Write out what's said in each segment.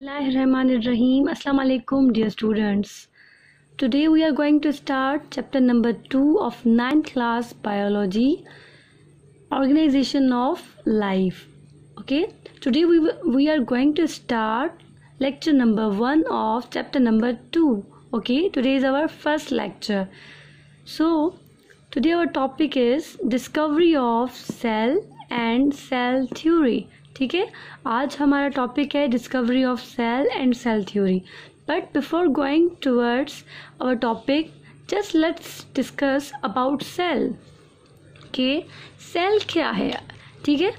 Bismillahirrahmanirrahim. Assalamu alaikum, dear students. Today we are going to start chapter number 2 of 9th class biology, organization of life. Okay, today we are going to start lecture number 1 of chapter number 2. Okay, today is our first lecture. So today our topic is discovery of cell and cell theory. ठीक है, आज हमारा topic है discovery of cell and cell theory. But before going towards our topic, just let's discuss about cell. के cell क्या है? ठीक है,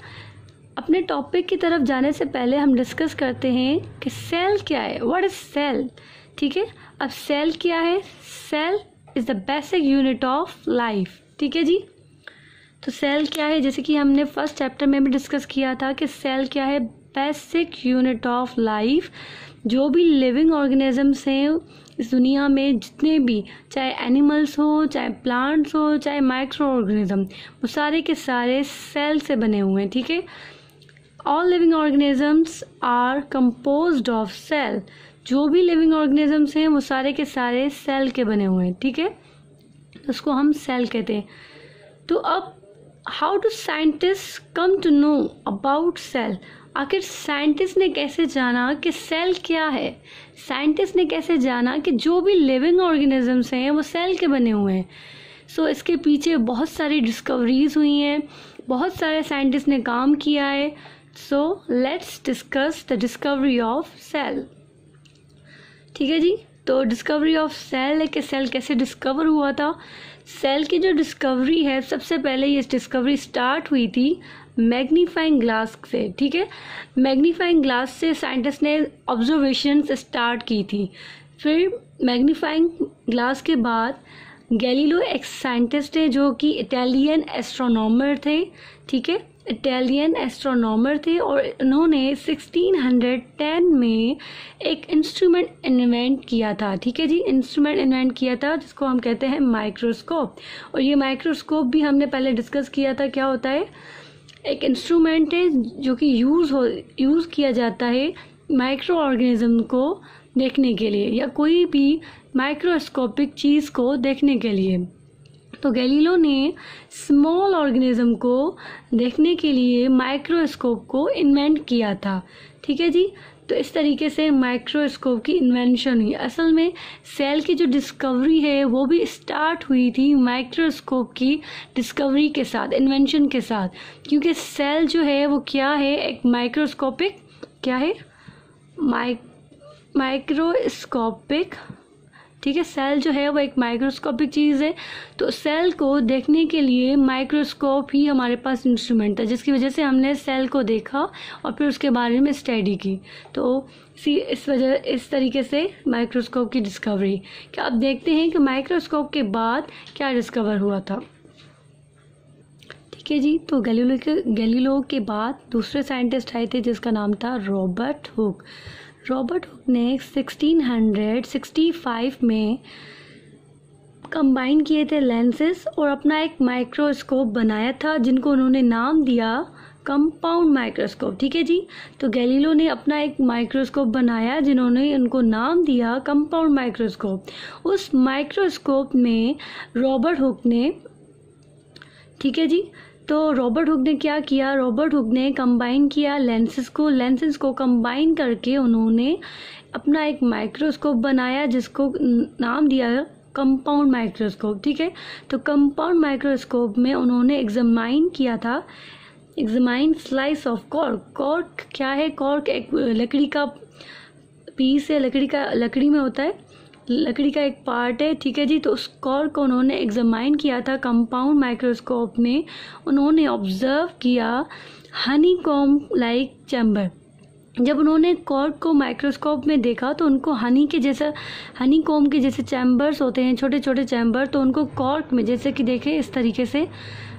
अपने टॉपिक की तरफ जाने से पहले हम डिस्कस करते हैं कि सेल क्या है. What is cell? ठीक है, अब सेल क्या है? Cell is the basic unit of life. ठीक है जी, तो सेल क्या है? जैसे कि हमने फर्स्ट चैप्टर में भी डिस्कस किया था कि सेल क्या है? Basic unit of life. जो भी लिविंग ऑर्गेनिजम्स हैं इस दुनिया में, जितने भी, चाहे एनिमल्स हो, चाहे प्लांट्स हो, चाहे माइक्रो ऑर्गेनिज्म, वो सारे के सारे सेल से बने हुए हैं. ठीक है, all living organisms are composed of cell. जो भी लिविंग ऑर्गेनिजम्स हैं वो सारे के सारे सेल के बने हुए हैं. ठीक है, उसको हम सेल कहते हैं. तो अब how do scientist come to know about cell? आखिर साइंटिस्ट ने कैसे जाना कि सेल क्या है? साइंटिस्ट ने कैसे जाना कि जो भी लिविंग ऑर्गेनिजम्स हैं वो सेल के बने हुए हैं? सो इसके पीछे बहुत सारी डिस्कवरीज हुई हैं, बहुत सारे साइंटिस्ट ने काम किया है. So let's discuss the discovery of cell. ठीक है जी, तो डिस्कवरी ऑफ सेल है कि सेल कैसे डिस्कवर हुआ था. सेल की जो डिस्कवरी है, सबसे पहले ये डिस्कवरी स्टार्ट हुई थी मैग्नीफाइंग ग्लास से. ठीक है, मैग्नीफाइंग ग्लास से साइंटिस्ट ने ऑब्जर्वेशंस स्टार्ट की थी. फिर मैग्नीफाइंग ग्लास के बाद गैलीलो एक साइंटिस्ट है जो कि इटालियन एस्ट्रोनॉमर थे. ठीक है, इटालियन एस्ट्रोनॉमर थे और उन्होंने 1610 में एक इंस्ट्रूमेंट इन्वेंट किया था. ठीक है जी, इंस्ट्रूमेंट इन्वेंट किया था जिसको हम कहते हैं माइक्रोस्कोप. और ये माइक्रोस्कोप भी हमने पहले डिस्कस किया था. क्या होता है? एक इंस्ट्रूमेंट है जो कि यूज़ किया जाता है माइक्रो ऑर्गेनिज्म को देखने के लिए, या कोई भी माइक्रोस्कोपिक चीज़ को देखने के लिए. तो गैलीलो ने स्मॉल ऑर्गेनिज्म को देखने के लिए माइक्रोस्कोप को इन्वेंट किया था. ठीक है जी, तो इस तरीके से माइक्रोस्कोप की इन्वेंशन हुई. असल में सेल की जो डिस्कवरी है वो भी स्टार्ट हुई थी माइक्रोस्कोप की डिस्कवरी के साथ, इन्वेंशन के साथ. क्योंकि सेल जो है वो क्या है? एक माइक्रोस्कोपिक, क्या है? माइक्रोस्कोपिक. ठीक है, सेल जो है वो एक माइक्रोस्कोपिक चीज़ है. तो सेल को देखने के लिए माइक्रोस्कोप ही हमारे पास इंस्ट्रूमेंट था, जिसकी वजह से हमने सेल को देखा और फिर उसके बारे में स्टडी की. तो इस तरीके से माइक्रोस्कोप की डिस्कवरी. क्या आप देखते हैं कि माइक्रोस्कोप के बाद क्या डिस्कवर हुआ था? ठीक है जी, तो गैलीलो के बाद दूसरे साइंटिस्ट आए थे जिसका नाम था रॉबर्ट हुक. रॉबर्ट हुक ने 1665 में कंबाइन किए थे लेंसेज और अपना एक माइक्रोस्कोप बनाया था जिनको उन्होंने नाम दिया कंपाउंड माइक्रोस्कोप. ठीक है जी, तो गैलीलो ने अपना एक माइक्रोस्कोप बनाया जिन्होंने उनको नाम दिया कंपाउंड माइक्रोस्कोप. उस माइक्रोस्कोप में रॉबर्ट हुक ने, ठीक है जी, तो रॉबर्ट हुक ने क्या किया? रॉबर्ट हुक ने कंबाइन किया लेंसेज को कंबाइन करके उन्होंने अपना एक माइक्रोस्कोप बनाया जिसको नाम दिया कंपाउंड माइक्रोस्कोप. ठीक है, तो कंपाउंड माइक्रोस्कोप में उन्होंने examine slice of cork. Cork क्या है? कॉर्क एक लकड़ी का पीस है, लकड़ी में होता है, लकड़ी का एक पार्ट है. ठीक है जी, तो उस कॉर्क को उन्होंने एग्जामाइन किया था कंपाउंड माइक्रोस्कोप में. उन्होंने ऑब्जर्व किया हनीकॉम्ब लाइक चैम्बर. जब उन्होंने कॉर्क को माइक्रोस्कोप में देखा तो उनको हनीकॉम्ब के जैसे चैम्बर्स होते हैं, छोटे छोटे चैम्बर, तो उनको कॉर्क में, जैसे कि देखें इस तरीके से,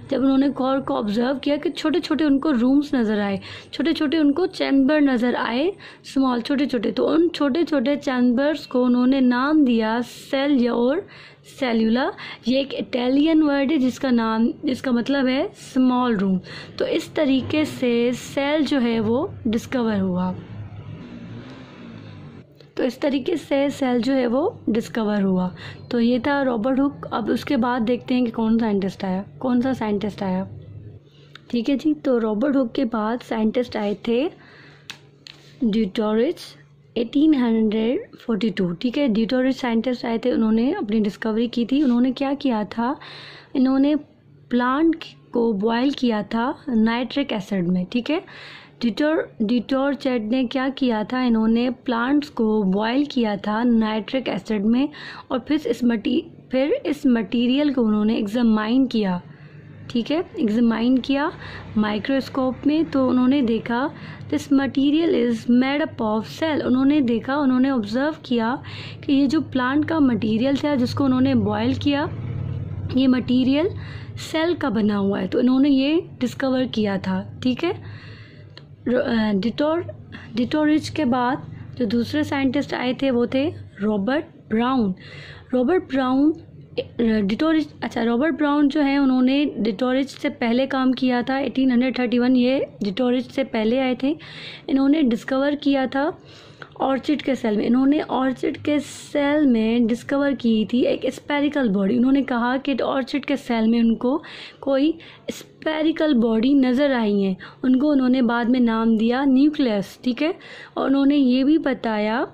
जब उन्होंने कॉर्क को ऑब्जर्व किया कि छोटे छोटे उनको रूम्स नज़र आए, छोटे छोटे उनको चैम्बर नज़र आए, स्मॉल, छोटे छोटे. तो उन छोटे छोटे चैम्बर्स को उन्होंने नाम दिया सेल और सेल्यूला. ये एक इटालियन वर्ड है जिसका मतलब है स्मॉल रूम. तो इस तरीके से सेल जो है वो डिस्कवर हुआ. तो इस तरीके से सेल जो है वो डिस्कवर हुआ। तो ये था रॉबर्ट हुक। अब उसके बाद देखते हैं कि कौन सा साइंटिस्ट आया। ठीक है जी, तो रॉबर्ट हुक के बाद साइंटिस्ट आए थे ड्यूटोरिच 1842। ठीक है, ड्यूटोरिच साइंटिस्ट आए थे, उन्होंने अपनी डिस्कवरी की थी। उन्होंने क्या किया था, इन्होंने प्लांट को बॉयल किया था नाइट्रिक एसिड में। ठीक है, ड्यूटोरचेट ने क्या किया था, इन्होंने प्लांट्स को बॉयल किया था नाइट्रिक एसिड में और फिर इस मटेरियल को उन्होंने एग्जामाइन किया। ठीक है, एग्जामाइन किया माइक्रोस्कोप में, तो उन्होंने देखा this material is made up of cell. उन्होंने ऑब्जर्व किया कि ये जो प्लांट का मटेरियल था जिसको उन्होंने बॉयल किया, ये मटेरियल सेल का बना हुआ है। तो इन्होंने ये डिस्कवर किया था। ठीक है, डिटोरिच के बाद जो दूसरे साइंटिस्ट आए थे वो थे रॉबर्ट ब्राउन जो है उन्होंने डिटोरिच से पहले काम किया था। 1831 ये डिटोरिच से पहले आए थे। इन्होंने डिस्कवर किया था ऑर्चिड के सेल में। इन्होंने ऑर्चिड के सेल में डिस्कवर की थी एक स्पेरिकल बॉडी। उन्होंने कहा कि ऑर्चिड के सेल में उनको कोई स्पेरिकल बॉडी नज़र आई है। उन्होंने बाद में नाम दिया न्यूक्लियस। ठीक है, और उन्होंने ये भी बताया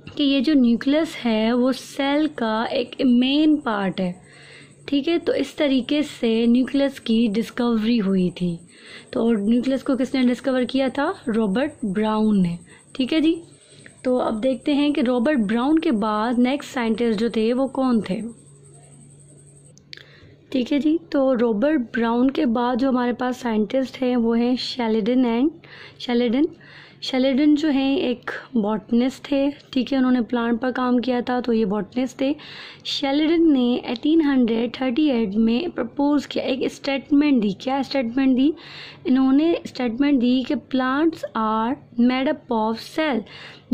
कि ये जो न्यूक्लियस है वो सेल का एक मेन पार्ट है। ठीक है, तो इस तरीके से न्यूक्लियस की डिस्कवरी हुई थी। तो न्यूक्लियस को किसने डिस्कवर किया था, रॉबर्ट ब्राउन ने। ठीक है जी, तो अब देखते हैं कि रॉबर्ट ब्राउन के बाद नेक्स्ट साइंटिस्ट जो थे वो कौन थे। ठीक है जी, तो रॉबर्ट ब्राउन के बाद जो हमारे पास साइंटिस्ट हैं वो हैं शेल्डन जो हैं एक बॉटनिस्ट थे। ठीक है, उन्होंने प्लांट पर काम किया था, तो ये बॉटनिस्ट थे। शेल्डन ने 1838 में प्रपोज किया, एक स्टेटमेंट दी। क्या स्टेटमेंट दी, इन्होंने स्टेटमेंट दी कि plants are made up of cell.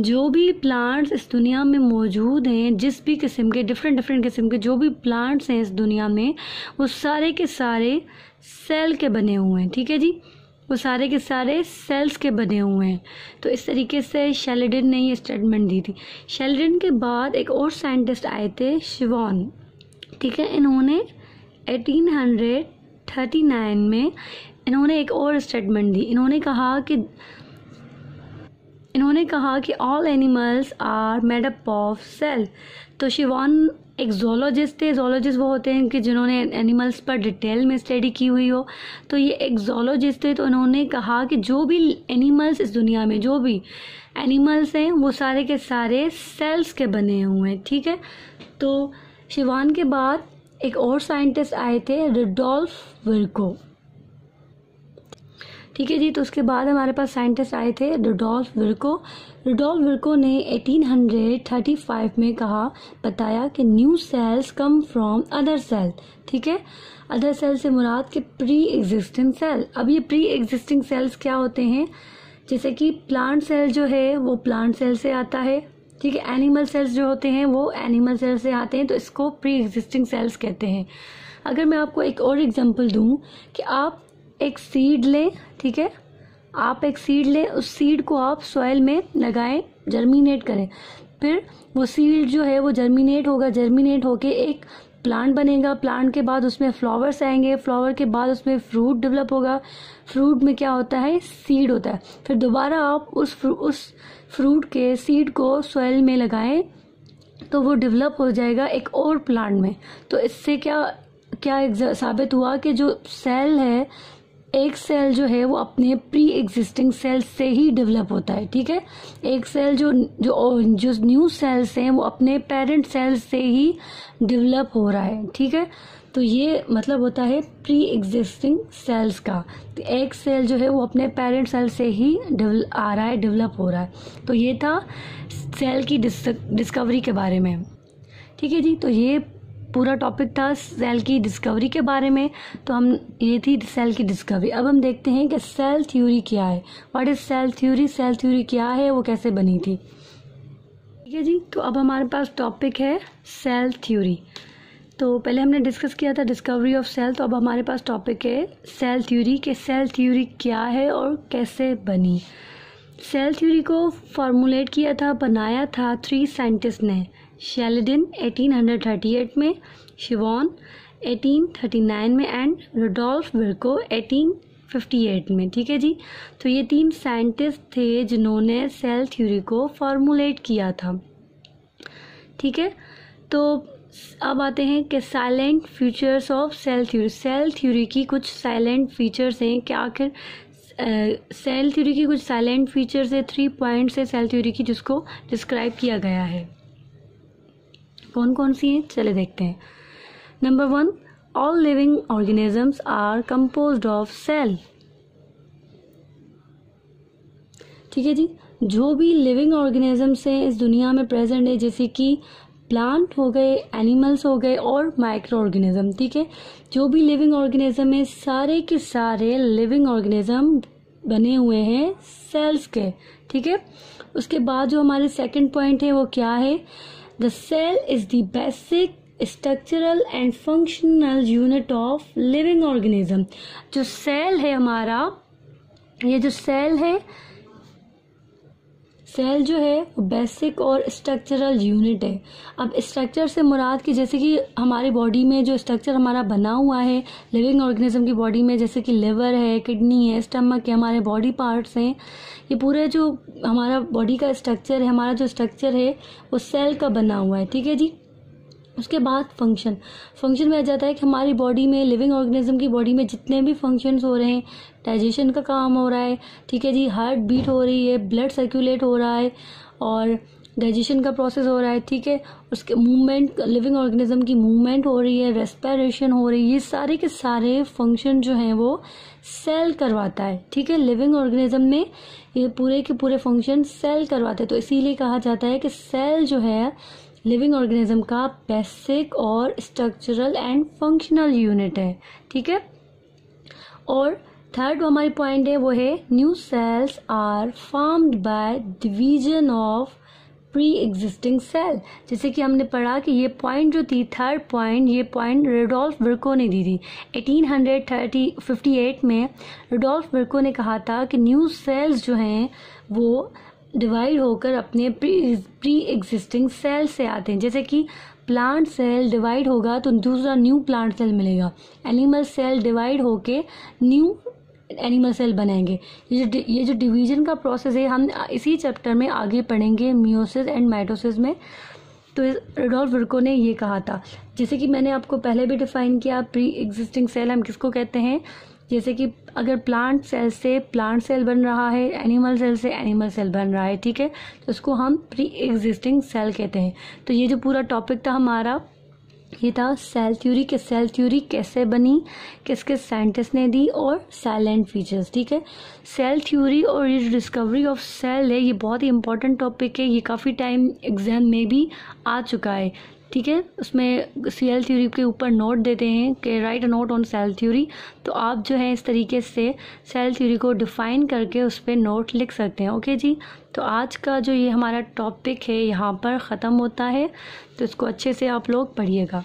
जो भी प्लांट्स इस दुनिया में मौजूद हैं, जिस भी किस्म के डिफरेंट किस्म के जो भी प्लांट्स हैं इस दुनिया में, वो सारे के सारे सेल के बने हुए हैं। ठीक है जी, वो सारे के सारे सेल्स के बने हुए हैं। तो इस तरीके से शेल्डन ने ये स्टेटमेंट दी थी। शेल्डन के बाद एक और साइंटिस्ट आए थे, शिवॉन। ठीक है, इन्होंने 1839 में इन्होंने एक और स्टेटमेंट दी। इन्होंने कहा कि all animals are made up of cell. तो शिवॉन एक ज़ूलॉजिस्ट थे। ज़ूलॉजिस्ट वो होते हैं कि जिन्होंने एनिमल्स पर डिटेल में स्टडी की हुई हो। तो ये एक ज़ूलॉजिस्ट थे। तो उन्होंने कहा कि जो भी एनिमल्स इस दुनिया में जो भी एनिमल्स हैं वो सारे के सारे सेल्स के बने हुए हैं। ठीक है, तो शिवॉन के बाद एक और साइंटिस्ट आए थे, रुडोल्फ विर्को। ठीक है जी, तो उसके बाद हमारे पास साइंटिस्ट आए थे रुडोल्फ विर्को ने 1835 में बताया कि new cells come from other cell. ठीक है, अदर सेल से मुराद के प्री एग्जिस्टिंग सेल। अब ये प्री एग्जिस्टिंग सेल्स क्या होते हैं, जैसे कि प्लांट सेल जो है वो प्लांट सेल से आता है। ठीक है, एनिमल सेल्स जो होते हैं वो एनिमल सेल से आते हैं, तो इसको प्री एग्जिस्टिंग सेल्स कहते हैं। अगर मैं आपको एक और एग्जांपल दूं कि आप एक सीड लें। ठीक है, आप एक सीड लें, उस सीड को आप सॉइल में लगाएं, जर्मिनेट करें, फिर वो सीड जो है वो जर्मिनेट होके एक प्लांट बनेगा। प्लांट के बाद उसमें फ्लावर्स आएंगे, फ्लावर के बाद उसमें फ्रूट डेवलप होगा। फ्रूट में क्या होता है, सीड होता है। फिर दोबारा आप उस फ्रूट के सीड को सॉइल में लगाएं तो वो डेवलप हो जाएगा एक और प्लांट में। तो इससे क्या साबित हुआ कि जो सेल है, एक सेल जो है वो अपने प्री एग्जिस्टिंग सेल से ही डेवलप होता है। ठीक है, एक सेल जो न्यू सेल्स हैं वो अपने पेरेंट सेल से ही डेवलप हो रहा है। ठीक है, तो ये मतलब होता है प्री एग्जिस्टिंग सेल्स का। तो एक सेल जो है वो अपने पेरेंट सेल से ही डेवलप हो रहा है। तो ये था सेल की डिस्कवरी के बारे में। ठीक है जी, तो ये पूरा टॉपिक था सेल की डिस्कवरी के बारे में। तो ये थी सेल की डिस्कवरी। अब हम देखते हैं कि सेल थ्योरी क्या है। What is cell theory, cell theory क्या है, वो कैसे बनी थी। ठीक है जी, तो अब हमारे पास टॉपिक है सेल थ्योरी। तो पहले हमने डिस्कस किया था डिस्कवरी ऑफ सेल, तो अब हमारे पास टॉपिक है सेल थ्योरी, कि सेल थ्योरी क्या है और कैसे बनी। सेल थ्योरी को फॉर्मुलेट किया था, बनाया था 3 साइंटिस्ट ने, शेल्डन 1838 में, शिवॉन 1839 में एंड रुडोल्फ विर्को 1858 में। ठीक है जी, तो ये 3 साइंटिस्ट थे जिन्होंने सेल थ्योरी को फॉर्मुलेट किया था। ठीक है, तो अब आते हैं कि salient features of cell theory. Cell theory की कुछ साइलेंट फीचर्स हैं कि आखिर सेल थ्योरी की कुछ साइलेंट फीचर्स है, 3 पॉइंट्स है सेल थ्योरी की जिसको डिस्क्राइब किया गया है। कौन कौन सी हैं, चले देखते हैं। Number 1, all living organisms are composed of cell. ठीक है जी, जो भी लिविंग ऑर्गेनिजम्स हैं इस दुनिया में प्रेजेंट है, जैसे कि प्लांट हो गए, एनिमल्स हो गए और माइक्रो ऑर्गेनिज्म। ठीक है, जो भी लिविंग ऑर्गेनिज्म है सारे के सारे लिविंग ऑर्गेनिज्म बने हुए हैं सेल्स के। ठीक है, उसके बाद जो हमारे सेकंड पॉइंट है वो क्या है, the cell is the basic structural and functional unit of living organism. जो सेल है हमारा, ये जो सेल है, सेल जो है वो बेसिक और स्ट्रक्चरल यूनिट है। अब स्ट्रक्चर से मुराद कि जैसे कि हमारी बॉडी में जो स्ट्रक्चर हमारा बना हुआ है लिविंग ऑर्गेनिज्म की बॉडी में, जैसे कि लिवर है, किडनी है, स्टमक है, हमारे बॉडी पार्ट्स हैं, ये पूरे जो हमारा बॉडी का स्ट्रक्चर है, हमारा जो स्ट्रक्चर है वो सेल का बना हुआ है। ठीक है जी, उसके बाद फंक्शन में आ जाता है कि हमारी बॉडी में, लिविंग ऑर्गेनिज्म की बॉडी में जितने भी फंक्शंस हो रहे हैं, डाइजेशन का काम हो रहा है, ठीक है जी, हार्ट बीट हो रही है, ब्लड सर्कुलेट हो रहा है और डाइजेशन का प्रोसेस हो रहा है। ठीक है, उसके मूवमेंट, लिविंग ऑर्गेनिज्म की मूवमेंट हो रही है, रेस्पिरेशन हो रही है, ये सारे के सारे फंक्शन जो हैं वो सेल करवाता है। ठीक है, लिविंग ऑर्गेनिज्म में ये पूरे के पूरे फंक्शन सेल करवाते हैं, तो इसीलिए कहा जाता है कि सेल जो है लिविंग ऑर्गेनिज्म का बेसिक और स्ट्रक्चरल एंड फंक्शनल यूनिट है। ठीक है, और थर्ड जो हमारी पॉइंट है वो है new cells are formed by division of pre existing cell. जैसे कि हमने पढ़ा कि ये पॉइंट जो थी, थर्ड पॉइंट, ये पॉइंट रुडोल्फ विर्को ने दी थी 1858 में। रुडोल्फ विर्को ने कहा था कि न्यू सेल्स जो हैं वो डिवाइड होकर अपने प्री एग्जिस्टिंग सेल से आते हैं। जैसे कि प्लांट सेल डिवाइड होगा तो दूसरा न्यू प्लांट सेल मिलेगा, एनिमल सेल डिवाइड होके न्यू एनिमल सेल बनेंगे। ये जो डिवीजन का प्रोसेस है हम इसी चैप्टर में आगे पढ़ेंगे, मियोसिस एंड माइटोसिस में। तो रुडोल्फ विर्को ने ये कहा था, जैसे कि मैंने आपको पहले भी डिफाइन किया, प्री एग्जिस्टिंग सेल हम किसको कहते हैं, जैसे कि अगर प्लांट सेल से प्लांट सेल बन रहा है, एनिमल सेल से एनिमल सेल बन रहा है। ठीक है, तो उसको हम प्री एग्जिस्टिंग सेल कहते हैं। तो ये जो पूरा टॉपिक था हमारा, ये था सेल थ्योरी, के सेल थ्योरी कैसे बनी, किसके साइंटिस्ट ने दी और साइलेंट फीचर्स। ठीक है, सेल थ्योरी और ये जो डिस्कवरी ऑफ सेल है ये बहुत ही इंपॉर्टेंट टॉपिक है, ये काफ़ी टाइम एग्जाम में भी आ चुका है। ठीक है, उसमें सेल थ्योरी के ऊपर नोट देते हैं कि right a note on sale theory, तो आप जो है इस तरीके से सेल थ्योरी को डिफाइन करके उस पर नोट लिख सकते हैं। ओके जी, तो आज का जो ये हमारा टॉपिक है यहाँ पर ख़त्म होता है, तो इसको अच्छे से आप लोग पढ़िएगा।